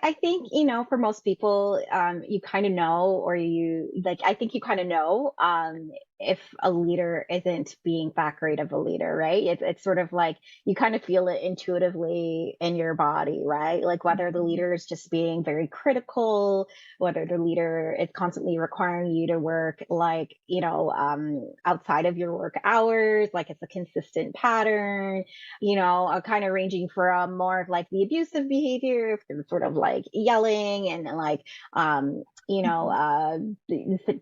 I think, for most people, you kind of know, or I think you kind of know, if a leader isn't being that great of a leader, right? It's sort of like you kind of feel it intuitively in your body, right? Like whether the Mhm. leader is just being very critical, whether the leader is constantly requiring you to work like, outside of your work hours, like it's a consistent pattern, kind of ranging from more of like the abusive behavior, sort of like yelling and like, Mhm.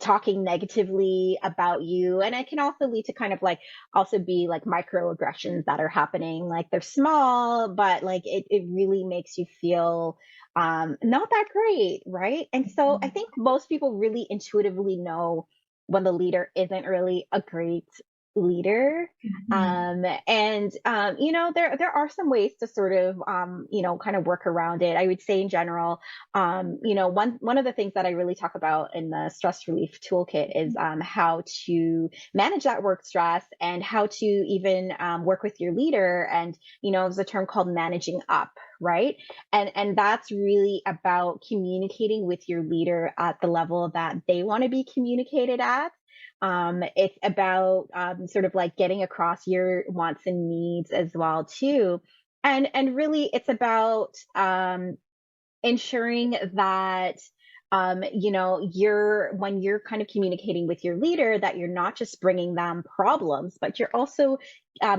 talking negatively about you. And it can also lead to kind of like also be like microaggressions that are happening. Like they're small, but like it really makes you feel not that great, right? And so I Mhm. think most people really intuitively know when the leader isn't really a great leader. Mhm. There are some ways to sort of kind of work around it. I would say in general, one of the things that I really talk about in the stress relief toolkit is how to manage that work stress and how to even work with your leader. And there's a term called managing up, right? And that's really about communicating with your leader at the level that they want to be communicated at. It's about sort of like getting across your wants and needs as well too. And really it's about ensuring that you're when you're kind of communicating with your leader, that you're not just bringing them problems, but you're also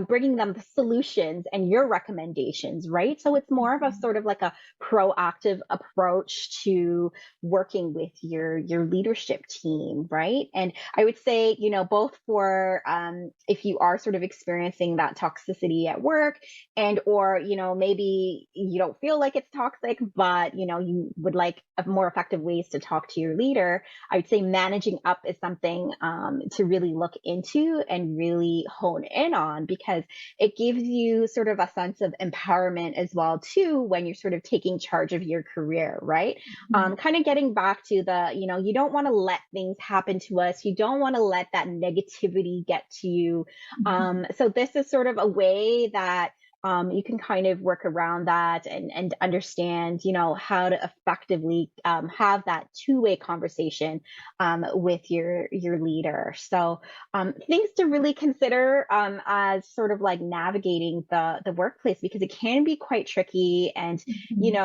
bringing them the solutions and your recommendations, right? So it's more of a Mhm. sort of like a proactive approach to working with your leadership team, right? And I would say, both for if you are sort of experiencing that toxicity at work, and or maybe you don't feel like it's toxic, but you would like more effective ways to talk to your leader. I would say managing up is something to really look into and really hone in on, because it gives you sort of a sense of empowerment as well too when you're sort of taking charge of your career, right? Mhm. Kind of getting back to the, you don't want to let things happen to us, you don't want to let that negativity get to you. Mhm. So this is sort of a way that you can kind of work around that and understand, how to effectively have that two-way conversation with your leader. So things to really consider as sort of like navigating the workplace, because it can be quite tricky. And Mhm.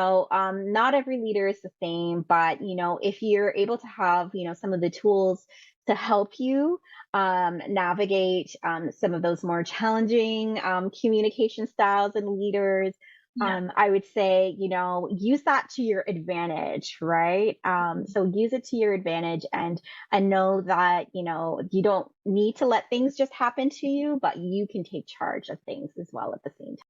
not every leader is the same, but if you're able to have some of the tools to help you navigate some of those more challenging communication styles and leaders, Yeah. I would say, use that to your advantage, right? Mhm. So use it to your advantage, and know that, you don't need to let things just happen to you, but you can take charge of things as well at the same time.